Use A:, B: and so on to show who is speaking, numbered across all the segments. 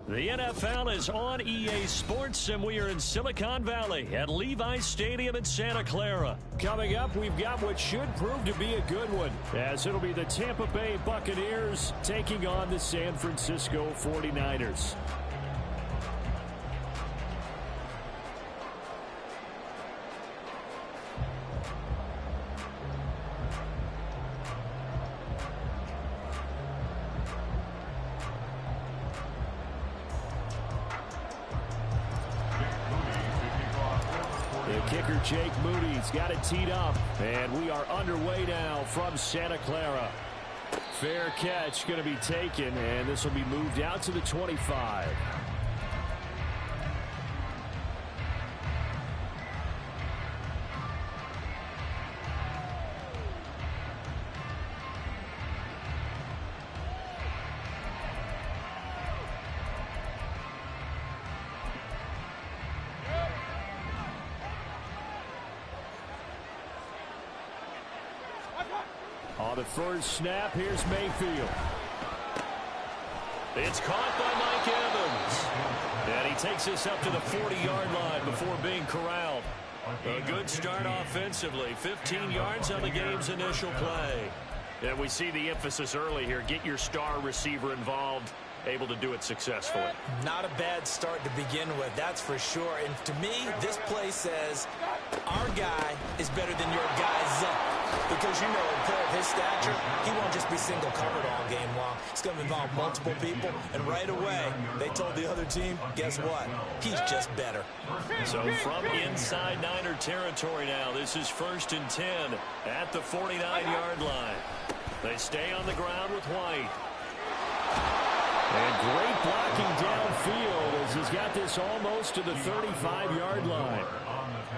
A: The NFL is on EA Sports, and we are in Silicon Valley at Levi's Stadium in Santa Clara. Coming up, we've got what should prove to be a good one, as it'll be the Tampa Bay Buccaneers taking on the San Francisco 49ers. Kicker Jake Moody's got it teed up, and we are underway now from Santa Clara. Fair catch going to be taken, and this will be moved out to the 25. On the first snap, here's Mayfield. It's caught by Mike Evans. And he takes this up to the 40-yard line before being corralled. A good start offensively. 15 yards on the game's initial play. And we see the emphasis early here. Get your star receiver involved. Able to do it successfully.
B: Not a bad start to begin with, that's for sure. And to me, this play says our guy is better than your guy's up. Because, you know, a player of his stature, he won't just be single covered all game long. It's going to involve multiple people. And right away, they told the other team, guess what? He's just better.
A: So from inside Niner territory now, this is 1st and 10 at the 49-yard line. They stay on the ground with White. And great blocking downfield as he's got this almost to the 35-yard line.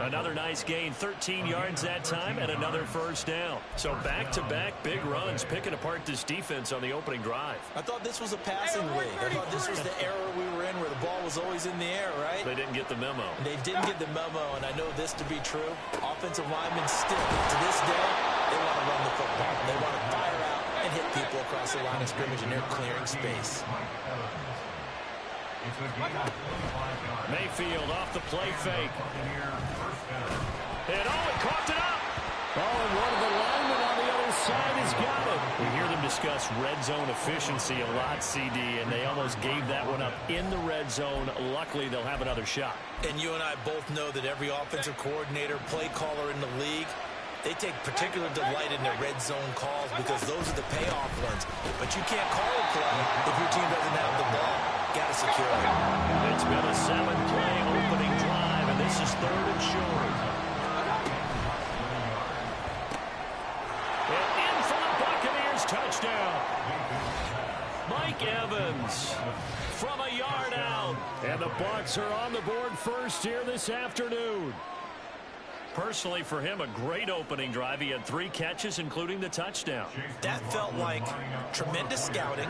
A: Another nice gain, 13 yards that time, and another first down. So back-to-back big runs, picking apart this defense on the opening drive.
B: I thought this was a passing league. I thought this was the era we were in where the ball was always in the air, right?
A: They didn't get the memo.
B: They didn't get the memo, and I know this to be true. Offensive linemen still, to this day, they want to run the football. They want to fire out and hit people across the line of scrimmage, and they're clearing space.
A: Mayfield off the play fake. And he coughed it up. And one of the linemen on the other side has got it. We hear them discuss red zone efficiency a lot, CD, and they almost gave that one up in the red zone. Luckily, they'll have another shot.
B: And you and I both know that every offensive coordinator, play caller in the league, they take particular delight in their red zone calls because those are the payoff ones. But you can't call a play if your team doesn't have the ball. Got to secure it.
A: It's been a 7-play opening drive, and this is 3rd and short. And in for the Buccaneers, touchdown. Mike Evans from a yard out. And the Bucs are on the board first here this afternoon. Personally, for him, a great opening drive. He had 3 catches, including the touchdown.
B: That felt like tremendous scouting,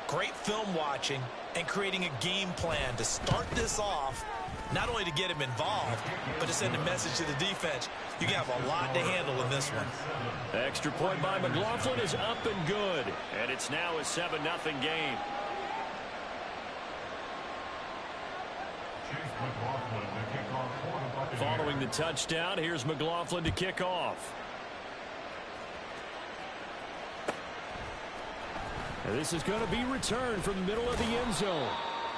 B: great film watching, and creating a game plan to start this off, not only to get him involved, but to send a message to the defense. You have a lot to handle in this one.
A: Extra point by McLaughlin is up and good. And it's now a 7-0 game. Following the touchdown, here's McLaughlin to kick off. And this is going to be returned from the middle of the end zone.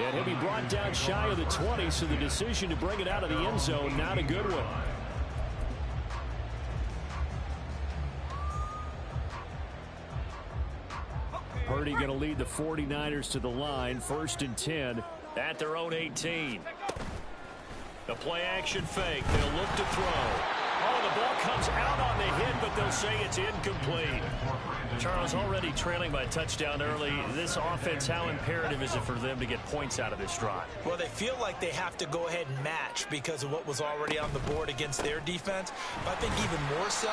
A: And he'll be brought down shy of the 20, so the decision to bring it out of the end zone, not a good one. Purdy going to lead the 49ers to the line, 1st and 10 at their own 18. The play-action fake. They'll look to throw. Oh, the ball comes out on the hit, but they'll say it's incomplete. Charles, already trailing by a touchdown early. This offense, how imperative is it for them to get points out of this drive?
B: Well, they feel like they have to go ahead and match because of what was already on the board against their defense. But I think even more so,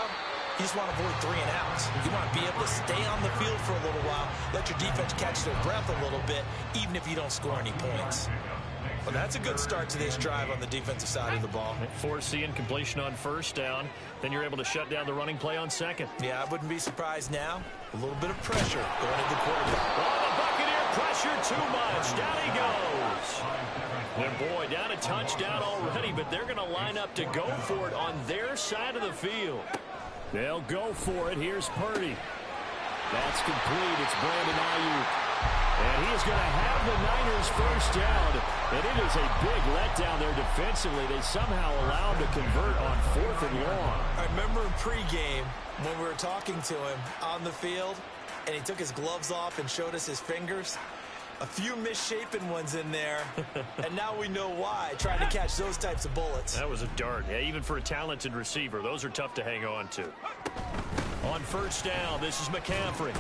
B: you just want to avoid 3 and outs. You want to be able to stay on the field for a little while, let your defense catch their breath a little bit, even if you don't score any points. Well, that's a good start to this drive on the defensive side of the ball. Forcing completion on 1st down. Then you're able to shut down the running play on 2nd. Yeah, I wouldn't be surprised now. A little bit of pressure going into the quarterback.
A: Oh, the Buccaneer Pressure too much. Down he goes. And boy, down a touchdown already, but they're going to line up to go for it on their side of the field. They'll go for it. Here's Purdy. That's complete. It's Brandon Ayuk. And he is going to have the Niners first down. And it is a big letdown there defensively. They somehow allow him to convert on 4th and long.
B: I remember in pregame when we were talking to him on the field, and he took his gloves off and showed us his fingers. A few misshapen ones in there, and now we know why, trying to catch those types of bullets.
A: That was a dart. Yeah, even for a talented receiver, those are tough to hang on to. On first down, this is McCaffrey.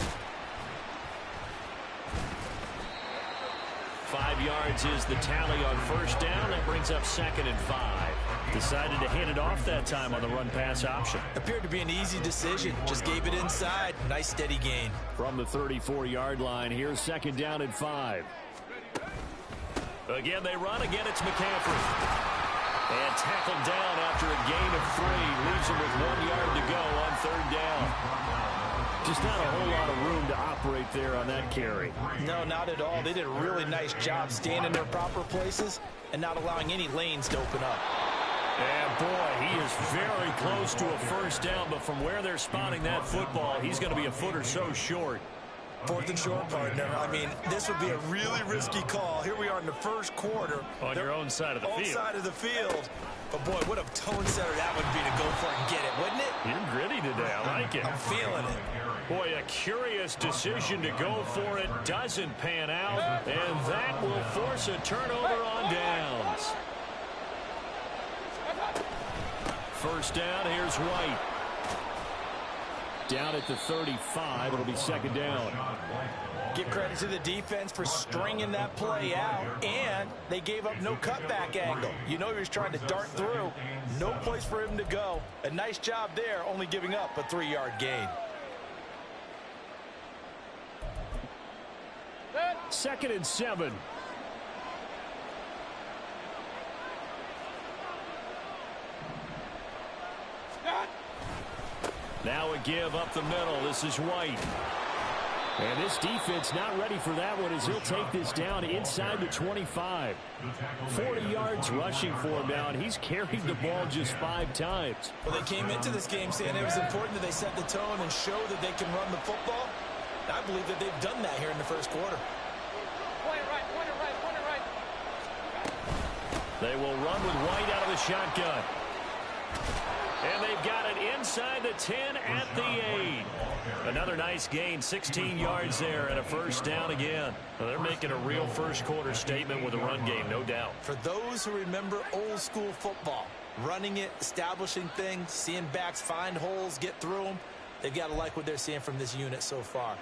A: 5 yards is the tally on first down. That brings up 2nd and 5. Decided to hand it off that time on the run-pass option.
B: Appeared to be an easy decision. Just gave it inside. Nice steady gain.
A: From the 34-yard line, here's 2nd down and 5. Again, they run. Again, it's McCaffrey. And tackled down after a gain of 3. Leaves him with 1 yard to go on 3rd down. Just not a whole lot of room to operate there on that carry.
B: No, not at all. They did a really nice job staying in their proper places and not allowing any lanes to open up.
A: And boy, he is very close to a first down, but from where they're spotting that football, he's going to be a foot or so short.
B: 4th and short, partner. I mean, this would be a really risky call. Here we are in the first quarter.
A: On your own side of the field.
B: Own side of the field. But, boy, what a tone setter that would be to go for it and get it, wouldn't it?
A: You're gritty today. I like it.
B: I'm feeling it.
A: Boy, a curious decision to go for it. Doesn't pan out. And that will force a turnover on downs. First down, here's White. Down at the 35, it'll be 2nd down.
B: Give credit to the defense for stringing that play out, and they gave up no cutback angle. You know he was trying to dart through. No place for him to go. A nice job there, only giving up a 3-yard gain.
A: 2nd and 7. Now a give up the middle. This is White. And this defense not ready for that one as he'll take this down inside the 25. 40 yards rushing for him now, and he's carried the ball just 5 times.
B: Well, they came into this game saying it was important that they set the tone and show that they can run the football. I believe that they've done that here in the first quarter.
C: Point right.
A: They will run with White out of the shotgun. And they've got it inside the 10 at the 8. Another nice gain, 16 yards there, and a first down again. Well, they're making a real first quarter statement with a run game, no doubt.
B: For those who remember old school football, running it, establishing things, seeing backs find holes, get through them, they've got to like what they're seeing from this unit so far.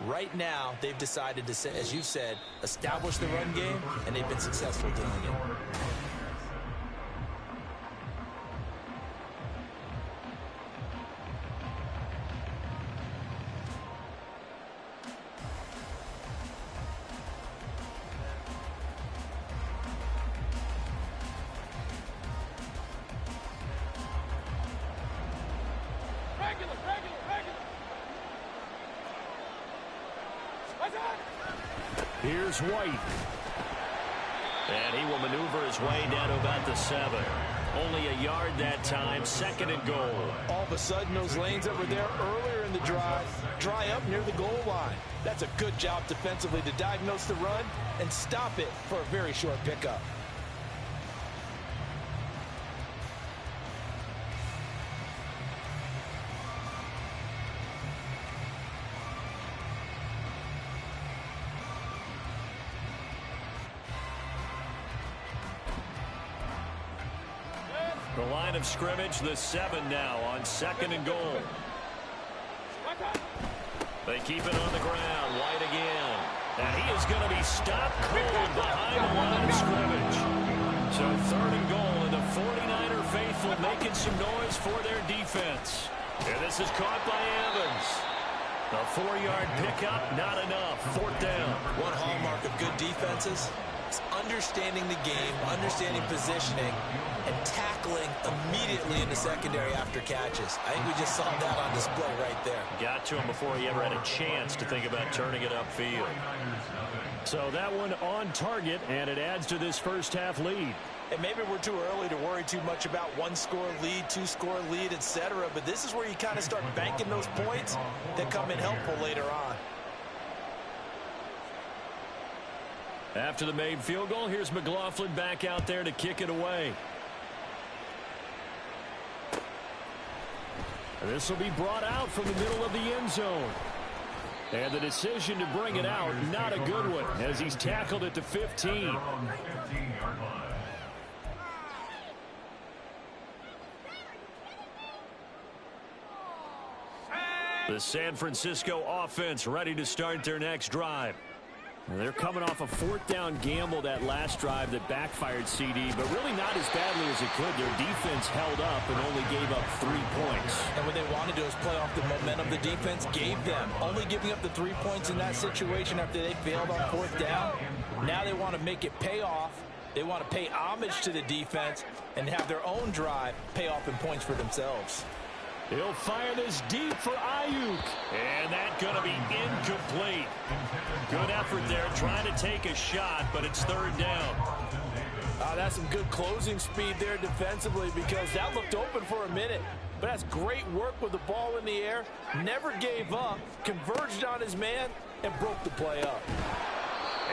B: Right now, they've decided to, as you said, establish the run game, and they've been successful doing it.
A: Here's White. And he will maneuver his way down to about the 7. Only a yard that time, 2nd and goal.
B: All of a sudden, those lanes that were there earlier in the drive dry up near the goal line. That's a good job defensively to diagnose the run and stop it for a very short pickup.
A: The line of scrimmage, the 7 now on 2nd and goal. They keep it on the ground. White again. And he is going to be stopped cold behind the line of scrimmage. So 3rd and goal, and the 49er faithful making some noise for their defense. And this is caught by Evans. A 4-yard pickup, not enough. 4th down.
B: One hallmark of good defenses, It's understanding the game, understanding positioning, and tackling immediately in the secondary after catches. I think we just saw that on display right there.
A: Got to him before he ever had a chance to think about turning it upfield. So that one on target, and it adds to this first half lead.
B: And maybe we're too early to worry too much about one-score lead, two-score lead, etc. But this is where you kind of start banking those points that come in helpful later on.
A: After the made field goal, here's McLaughlin back out there to kick it away. This will be brought out from the middle of the end zone. And the decision to bring it out, not a good one, as he's tackled at the 15. The San Francisco offense ready to start their next drive. They're coming off a fourth down gamble that last drive that backfired CD, but really not as badly as it could. Their defense held up and only gave up 3 points.
B: And what they want to do is play off the momentum the defense gave them. Only giving up the 3 points in that situation after they failed on fourth down. Now they want to make it pay off. They want to pay homage to the defense and have their own drive pay off in points for themselves.
A: He'll fire this deep for Ayuk. And that's going to be incomplete. Good effort there trying to take a shot, but it's third down.
B: That's some good closing speed there defensively because that looked open for a minute. But that's great work with the ball in the air. Never gave up, converged on his man, and broke the play up.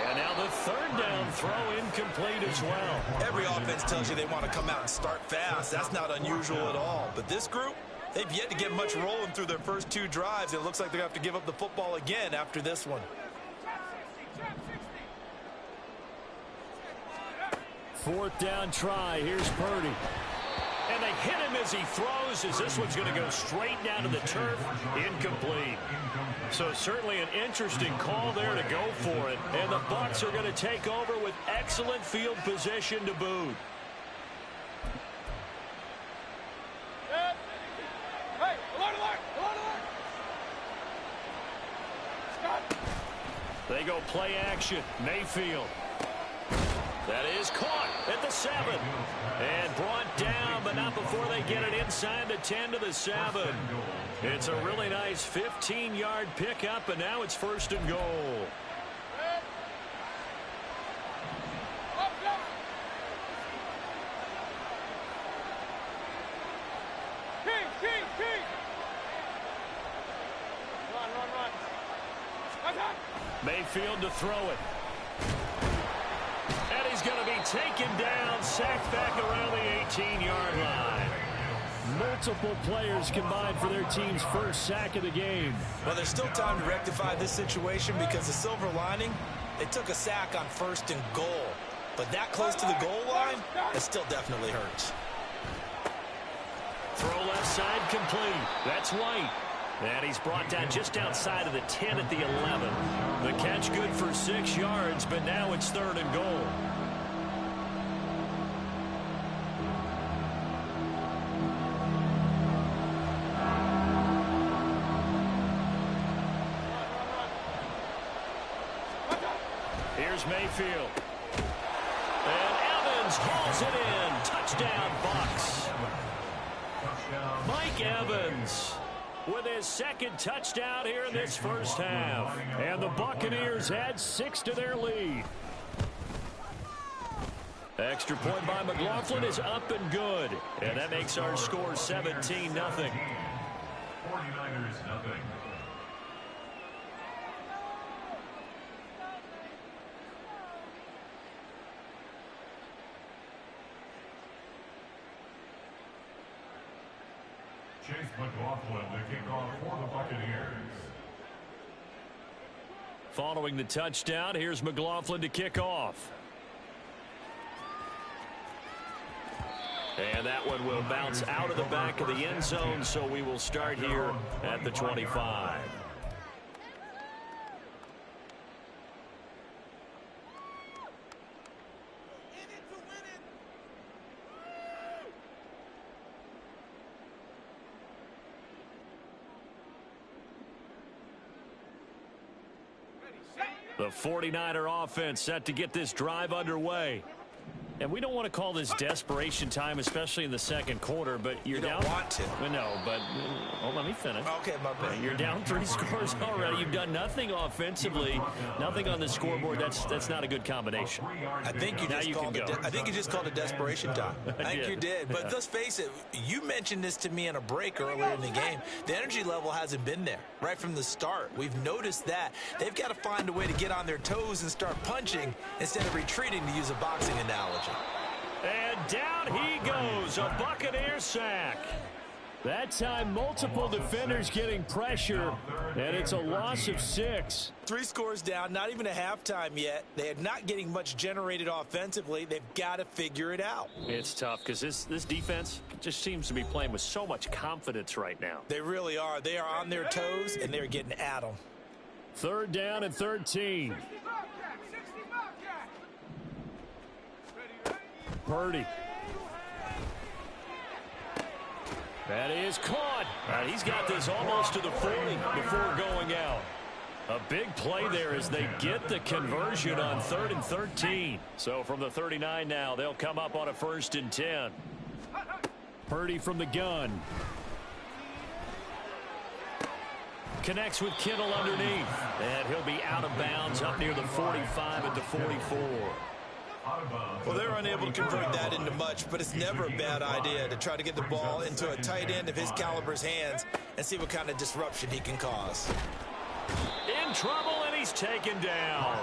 A: And now the third down throw incomplete as well.
B: Every offense tells you they want to come out and start fast. That's not unusual at all. But this group, they've yet to get much rolling through their first 2 drives. It looks like they're going to have to give up the football again after this one.
A: Fourth down try. Here's Purdy. And they hit him as he throws, as this one's going to go straight down to the turf. Incomplete. So certainly an interesting call there to go for it. And the Bucs are going to take over with excellent field position to boot. They go play action. Mayfield. That is caught at the 7. And brought down, but not before they get it inside the 10 to the 7. It's a really nice 15-yard pickup, and now it's first and goal. Mayfield to throw it. And he's going to be taken down, sacked back around the 18-yard line. Multiple players combined for their team's first sack of the game.
B: Well, there's still time to rectify this situation because the silver lining, they took a sack on first and goal. But that close to the goal line, it still definitely hurts.
A: Throw left side complete. That's White. And he's brought down just outside of the 10 at the 11. The catch good for 6 yards, but now it's third and goal. Here's Mayfield. And Evans hauls it in. Touchdown, Bucs. Mike Evans with his second touchdown here in this first half. And the Buccaneers add 6 to their lead. Extra point by McLaughlin is up and good. And that makes our score 17-0.
D: 49ers, nothing. Chase McLaughlin to kick off for the Buccaneers.
A: Following the touchdown, here's McLaughlin to kick off. And that one will bounce out of the back of the end zone, so we will start here at the 25. The 49er offense set to get this drive underway. And we don't want to call this desperation time, especially in the second quarter, but you're down.
B: You don't want to.
A: No, but let me finish.
B: Okay, my bad.
A: You're down 3 scores already. You've done nothing offensively, nothing on the scoreboard. That's not a good combination.
B: I think you just called it desperation time. I think you did. But let's face it, you mentioned this to me in a break earlier in the game. The energy level hasn't been there right from the start. We've noticed that. They've got to find a way to get on their toes and start punching instead of retreating, to use a boxing analogy.
A: And down he goes, a Buccaneer sack. That time, multiple defenders getting pressure, and it's a loss of 6.
B: 3 scores down, not even a halftime yet. They are not getting much generated offensively. They've got to figure it out.
A: It's tough because this defense just seems to be playing with so much confidence right now.
B: They really are. They are on their toes, and they're getting at them.
A: 3rd down and 13. Purdy. That is caught. He's got this almost to the 40 before going out. A big play there as they get the conversion on 3rd and 13. So from the 39 now, they'll come up on a 1st and 10. Purdy from the gun. Connects with Kittle underneath. And he'll be out of bounds up near the 45 at the 44.
B: Well, they're unable to convert that into much, but it's never a bad idea to try to get the ball into a tight end of his caliber's hands and see what kind of disruption he can cause.
A: In trouble, and he's taken down.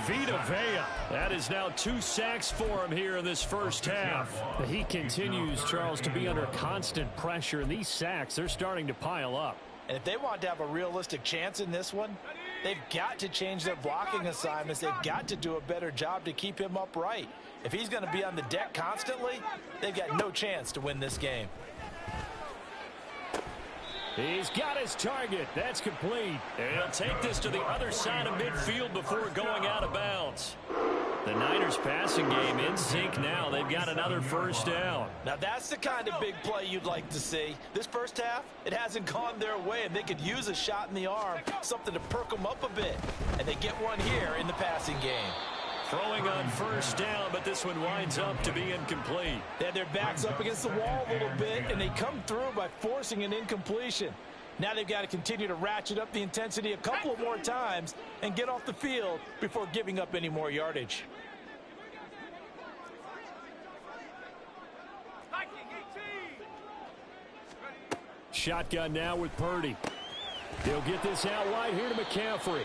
A: Vita Vea. That is now 2 sacks for him here in this first half. He continues, Charles, to be under constant pressure, and these sacks, they're starting to pile up.
B: And if they want to have a realistic chance in this one, they've got to change their blocking assignments. They've got to do a better job to keep him upright. If he's going to be on the deck constantly, they've got no chance to win this game.
A: He's got his target. That's complete. And he'll take this to the other side of midfield before going out of bounds. The Niners passing game in sync now. They've got another 1st down.
B: Now that's the kind of big play you'd like to see. This first half, it hasn't gone their way, and they could use a shot in the arm, something to perk them up a bit. And they get one here in the passing game.
A: Throwing on 1st down, but this one winds up to be incomplete.
B: They had their backs up against the wall a little bit, and they come through by forcing an incompletion. Now they've got to continue to ratchet up the intensity a couple of more times and get off the field before giving up any more yardage.
A: Shotgun now with Purdy. They'll get this out wide here to McCaffrey.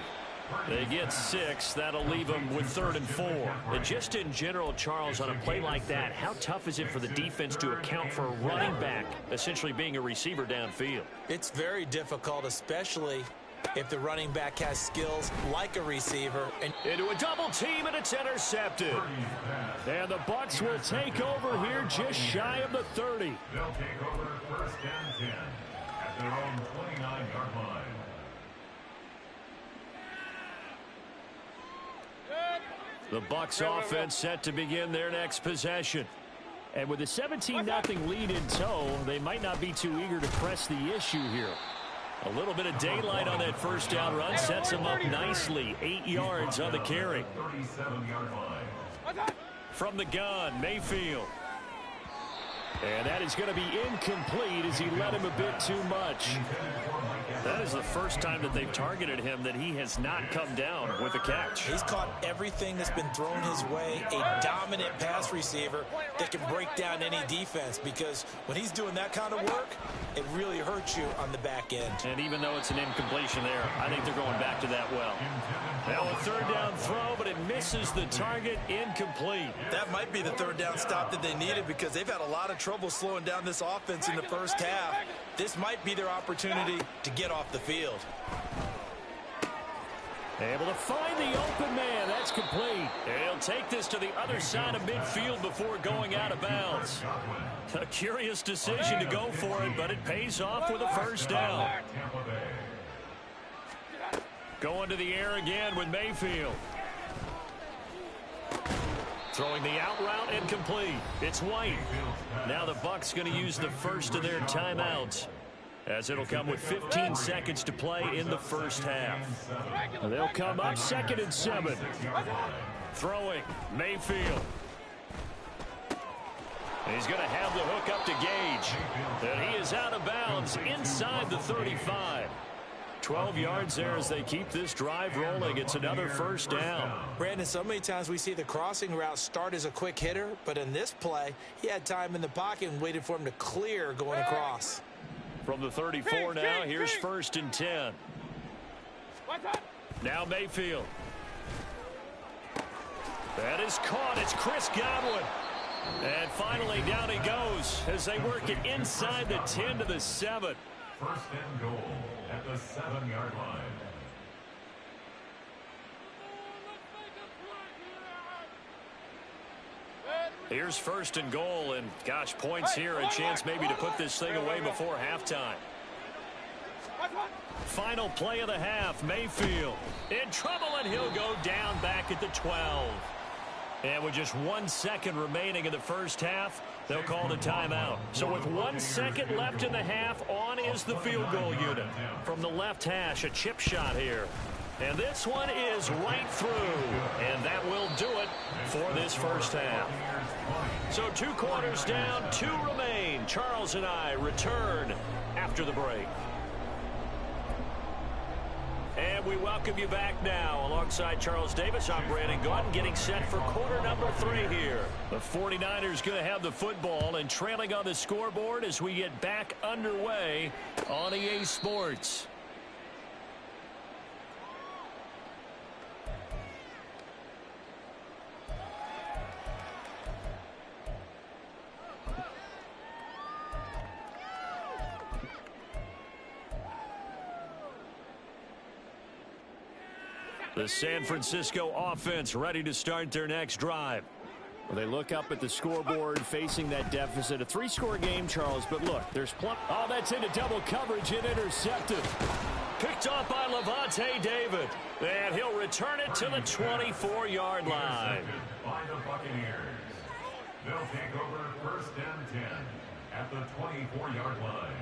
A: They get 6. That'll leave them with 3rd and 4. And just in general, Charles, on a play like that, how tough is it for the defense to account for a running back essentially being a receiver downfield?
B: It's very difficult, especially if the running back has skills like a receiver. And
A: into a double team, and it's intercepted. And the Bucs will take over here just shy of the 30.
D: They'll take over 1st and 10 at their own 29-yard line.
A: The Bucs offense set to begin their next possession. And with a 17-0 lead in tow, they might not be too eager to press the issue here. A little bit of daylight on that 1st down run sets them up nicely. 8 yards on the carry.
D: 37-yard line.
A: From the gun, Mayfield. And that is going to be incomplete as he led him a bit too much. That is the first time that they've targeted him that he has not come down with a catch.
B: He's caught everything that's been thrown his way. A dominant pass receiver that can break down any defense, because when he's doing that kind of work, it really hurts you on the back end.
A: And even though it's an incompletion there, I think they're going back to that well. Now a 3rd down throw, but it misses the target. Incomplete.
B: That might be the 3rd down stop that they needed, because they've had a lot of trouble slowing down this offense in the first half. This might be their opportunity to get off the field.
A: Able to find the open man. That's complete. He'll take this to the other side of midfield before going out of bounds. A curious decision to go for it, but it pays off with a 1st down. Going to the air again with Mayfield. Throwing the out route, incomplete. It's White. Now the Bucs going to use the first of their timeouts as it'll come with 15 seconds to play in the first half. They'll come up 2nd and 7. Throwing, Mayfield. He's going to have the hook up to Gage. And he is out of bounds inside the 35. 12 yards there as they keep this drive rolling. It's another first down.
B: Brandon, so many times we see the crossing route start as a quick hitter, but in this play, he had time in the pocket and waited for him to clear going across.
A: From the 34 now, here's 1st and 10. Now Mayfield. That is caught. It's Chris Godwin. And finally, down he goes as they work it inside the 10 to the 7.
D: 1st and goal at the 7-yard line.
A: Here's 1st and goal, and gosh, points here, a chance maybe to put this thing away before halftime. Final play of the half, Mayfield in trouble, and he'll go down back at the 12. And with just 1 second remaining in the first half, they'll call the timeout. So with 1 second left in the half, on is the field goal unit. From the left hash, a chip shot here. And this one is right through. And that will do it for this first half. So 2 quarters down, 2 remain. Charles and I return after the break. And we welcome you back now. Alongside Charles Davis, I'm Brandon Gaudin, getting set for quarter number 3 here. The 49ers going to have the football and trailing on the scoreboard as we get back underway on EA Sports. The San Francisco offense ready to start their next drive. Well, they look up at the scoreboard facing that deficit. A 3-score game, Charles, but look, there's plenty. Oh, that's into double coverage and intercepted. Picked off by Levante David. And he'll return it to the 24-yard line.
D: By the Buccaneers. They'll take over 1st and 10 at the 24-yard line.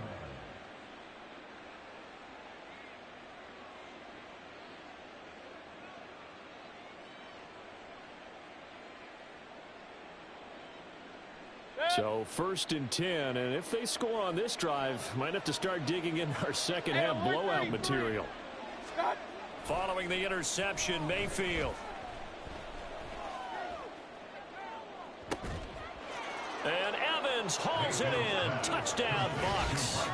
A: So 1st and 10, and if they score on this drive, might have to start digging in our second half blowout material. Following the interception, Mayfield. And Evans hauls it in. Touchdown, Bucs.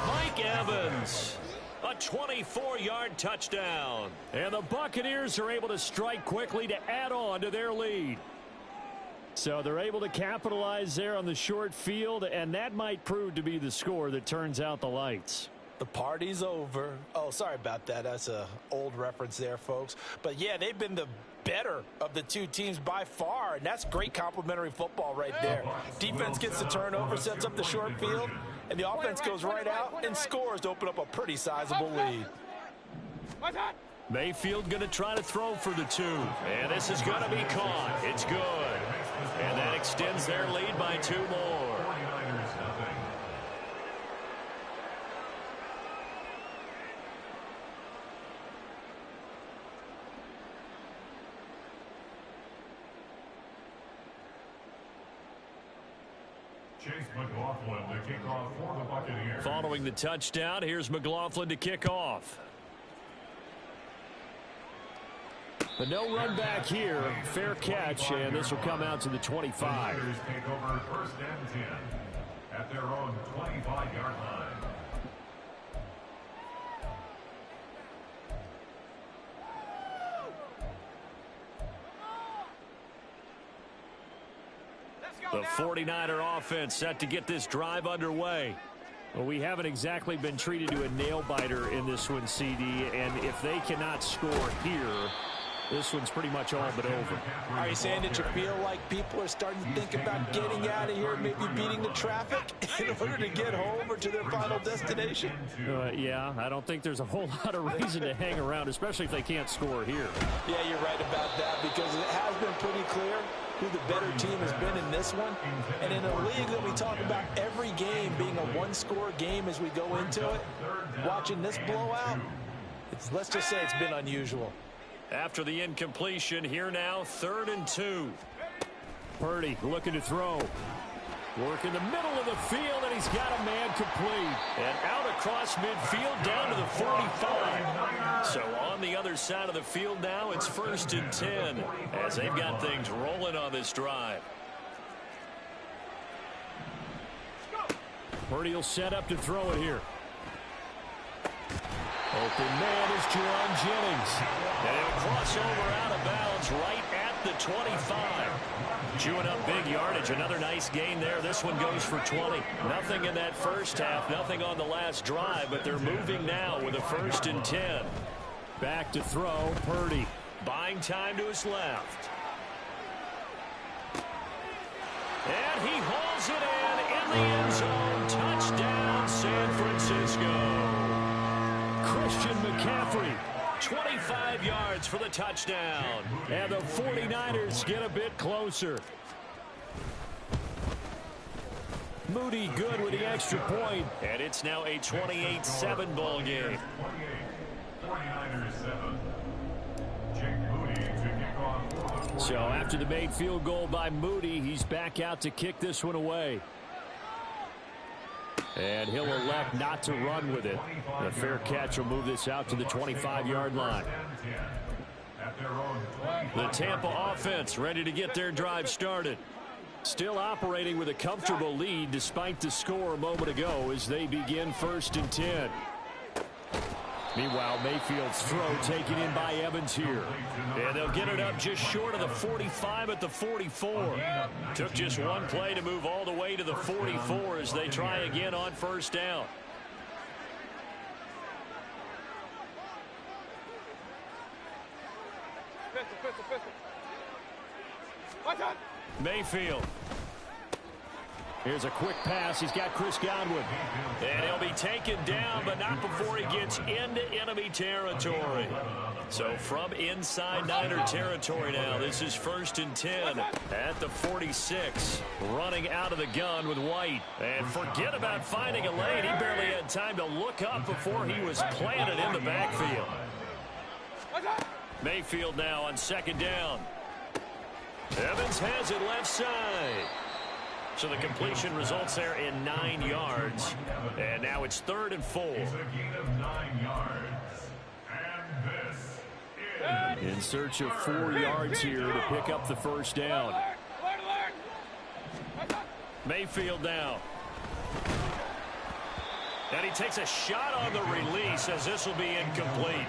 A: Mike Evans. A 24-yard touchdown. And the Buccaneers are able to strike quickly to add on to their lead. So they're able to capitalize there on the short field, and that might prove to be the score that turns out the lights.
B: The party's over. Oh, sorry about that. That's an old reference there, folks. But, yeah, they've been the better of the 2 teams by far, and that's great complimentary football right there. Defense gets the turnover, sets up the short field, and the offense goes right out and scores to open up a pretty sizable lead.
A: Mayfield going to try to throw for the 2. And this is going to be caught. It's good. And that extends their lead by 2 more.
D: Chase McLaughlin to kick off for the Buccaneers.
A: Following the touchdown, here's McLaughlin to kick off. But no run back here. Fair catch, and this will come out to the 25.
D: The Niners take over 1st and 10 at their own 25-yard line.
A: The 49er offense set to get this drive underway. Well, we haven't exactly been treated to a nail-biter in this one, CD, and if they cannot score here, This one's pretty much all but over.
B: Are you saying that you feel like people are starting to think about getting out of here, maybe beating the traffic in order to get home or to their final destination?
A: Yeah, I don't think there's a whole lot of reason to hang around, especially if they can't score here.
B: Yeah, you're right about that, because it has been pretty clear who the better team has been in this one. And in a league that we talk about every game being a one-score game as we go into it, watching this blowout, let's just say it's been unusual.
A: After the incompletion, here now, 3rd and 2. Purdy looking to throw. Work in the middle of the field, and he's got a man complete. And out across midfield, down to the 45. So on the other side of the field now, it's 1st and 10, as they've got things rolling on this drive. Purdy will set up to throw it here. Open man is Jerron Jennings. And he'll cross over out of bounds right at the 25. Chewing up big yardage. Another nice gain there. This one goes for 20. Nothing in that first half. Nothing on the last drive. But they're moving now with a 1st and 10. Back to throw. Purdy buying time to his left. And he hauls it in the end zone. Touchdown, San Francisco. Christian McCaffrey, 25 yards for the touchdown. And the 49ers get a bit closer. Moody good with the extra point. And it's now a 28-7 ball game.
D: 49ers 7. Jake Moody to kick off.
A: So after the made field goal by Moody, he's back out to kick this one away. And he'll elect not to run with it. The fair catch will move this out to the 25-yard line. The Tampa offense ready to get their drive started. Still operating with a comfortable lead despite the score a moment ago as they begin 1st and 10. Meanwhile, Mayfield's throw taken in by Evans here. And they'll get it up just short of the 45 at the 44. Took just one play to move all the way to the 44 as they try again on 1st down. Mayfield. Here's a quick pass. He's got Chris Godwin. And he'll be taken down, but not before he gets into enemy territory. So from inside Niner territory now, this is 1st and 10 at the 46. Running out of the gun with White. And forget about finding a lane. He barely had time to look up before he was planted in the backfield. Mayfield now on 2nd down. Evans has it left side. So the completion results there in 9 yards. And now it's 3rd and 4.
D: It's a gain of 9 yards. And this is
A: In search of 4 yards here to pick up the 1st down. Mayfield now. And he takes a shot on the release as this will be incomplete.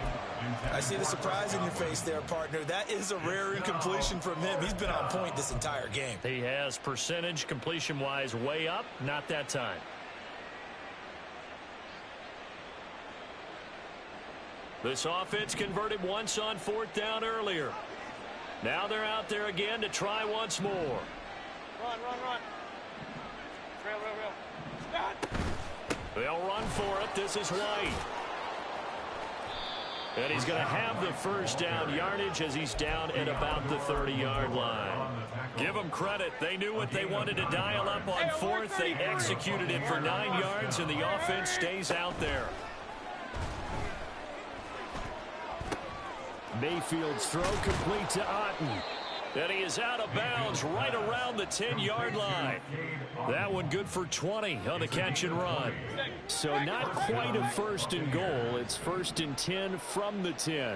B: I see the surprise in your face there, partner. That is a rare incompletion from him. He's been on point this entire game.
A: He has percentage completion-wise way up. Not that time. This offense converted once on 4th down earlier. Now they're out there again to try once more.
C: Run, run, run. Real.
A: They'll run for it. This is White. And he's going to have the 1st down yardage as he's down at about the 30-yard line. Give them credit. They knew what they wanted to dial up on 4th. They executed it for 9 yards, and the offense stays out there. Mayfield's throw complete to Otten. And he is out of bounds right around the 10-yard line. That one good for 20 on the catch and run. So not quite a 1st and goal. It's 1st and 10 from the 10.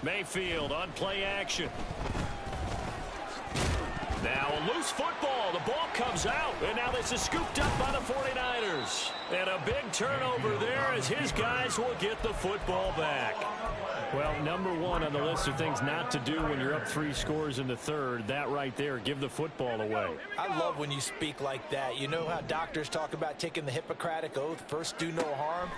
A: Mayfield on play action. Now a loose football. The ball comes out. And now this is scooped up by the 49ers. And a big turnover there as his guys will get the football back. Well, number 1 on the list of things not to do when you're up 3 scores in the 3rd. That right there, give the football away.
B: I love when you speak like that. You know how doctors talk about taking the Hippocratic Oath, first do no harm?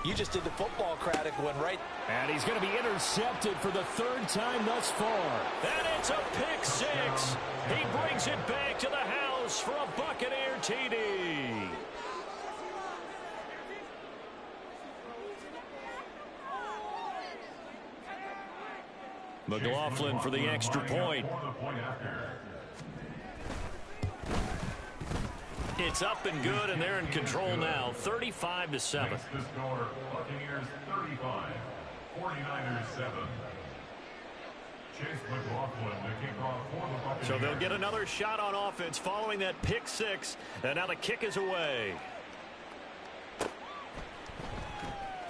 B: You just did the football Craddock one, right?
A: And he's going to be intercepted for the third time thus far. And it's a pick six. He brings it back to the house for a Buccaneer TD. McLaughlin for the extra point. It's up and good, and they're in control now, 35-7.
D: The score, Buccaneers 35, 49ers 7. Chase McLaughlin to kick off for the Buccaneers.
A: So they'll get another shot on offense following that pick six, and now the kick is away.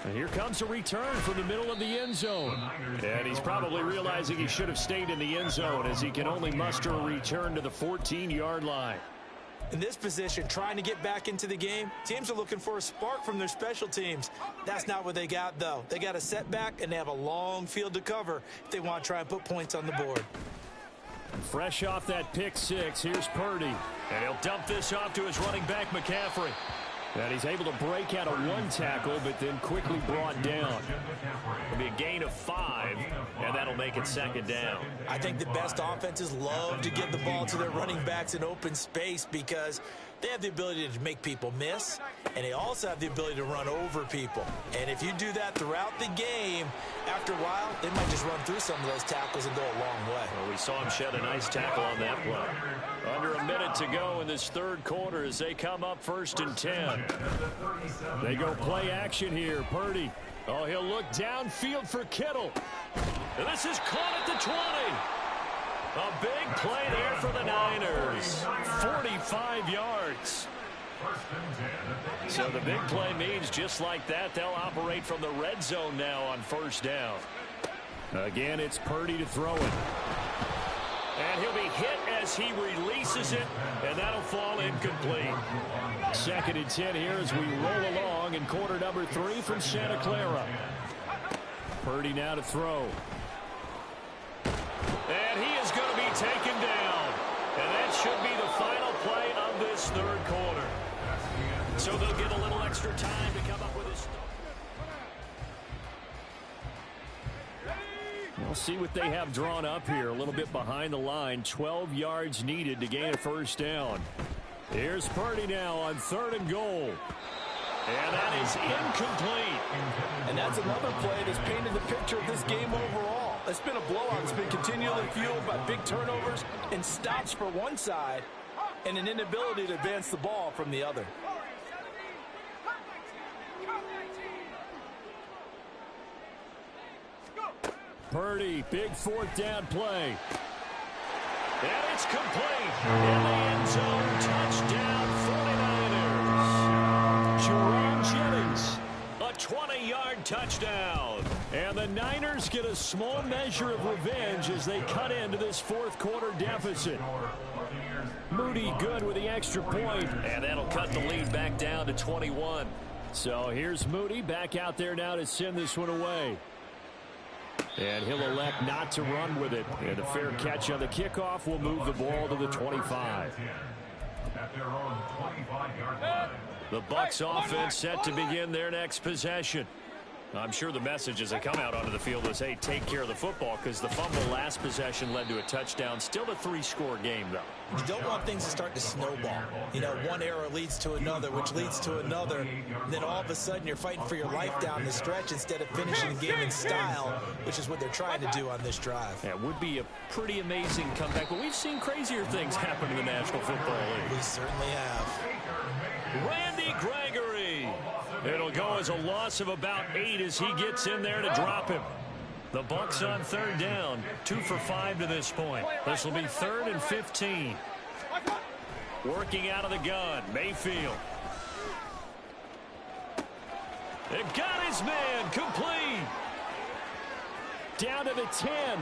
A: And here comes a return from the middle of the end zone. And he's probably realizing he should have stayed in the end zone as he can only muster a return to the 14-yard line.
B: In this position, trying to get back into the game, teams are looking for a spark from their special teams. That's not what they got, though. They got a setback, and they have a long field to cover if they want to try and put points on the board.
A: Fresh off that pick six, here's Purdy. And he'll dump this off to his running back, McCaffrey. And he's able to break out of one tackle, but then quickly brought down. It'll be a gain of 5, and that'll make it second down.
B: I think the best offenses love to give the ball to their running backs in open space because they have the ability to make people miss, and they also have the ability to run over people. And if you do that throughout the game, after a while, they might just run through some of those tackles and go a long way.
A: Well, we saw him shed a nice tackle on that play. Under a minute to go in this third quarter as they come up 1st and 10. They go play action here. Purdy. Oh, he'll look downfield for Kittle. And this is caught at the 20. A big play there for the Niners. 45 yards. So the big play means just like that, they'll operate from the red zone now on 1st down. Again, it's Purdy to throw it. And he'll be hit as he releases it, and that'll fall incomplete. 2nd and 10 here as we roll along in quarter number 3 from Santa Clara. Purdy now to throw. And he is going to be taken down. And that should be the final play of this third quarter. So they'll get a little extra time to come up with his. We'll see what they have drawn up here. A little bit behind the line. 12 yards needed to gain a 1st down. Here's Purdy now on 3rd and goal. And that is incomplete.
E: And that's another play that's painted the picture of this game overall. It's been a blowout. It's been continually fueled by big turnovers and stops for one side and an inability to advance the ball from the other.
A: Purdy, big 4th down play. And it's complete. In the end zone, touchdown 49ers. Jerome Jennings, a 20-yard touchdown. And the Niners get a small measure of revenge as they cut into this 4th quarter deficit. Moody good with the extra point, and that'll cut the lead back down to 21. So here's Moody back out there now to send this one away. And he'll elect not to run with it. And a fair catch on the kickoff will move the ball to the 25. The Bucs offense set to begin their next possession. I'm sure the message as they come out onto the field is, hey, take care of the football, because the fumble last possession led to a touchdown. Still a 3-score game, though.
B: You don't want things to start to snowball. You know, one error leads to another, which leads to another. And then all of a sudden you're fighting for your life down the stretch instead of finishing the game in style, which is what they're trying to do on this drive.
A: Yeah, it would be a pretty amazing comeback, but we've seen crazier things happen in the National Football League.
B: We certainly have.
A: Randy Gregory. It'll go as a loss of about 8 as he gets in there to drop him. The Bucs on 3rd down, 2 for 5 to this point. This will be 3rd and 15. Working out of the gun, Mayfield. It got his man complete. Down to the 10.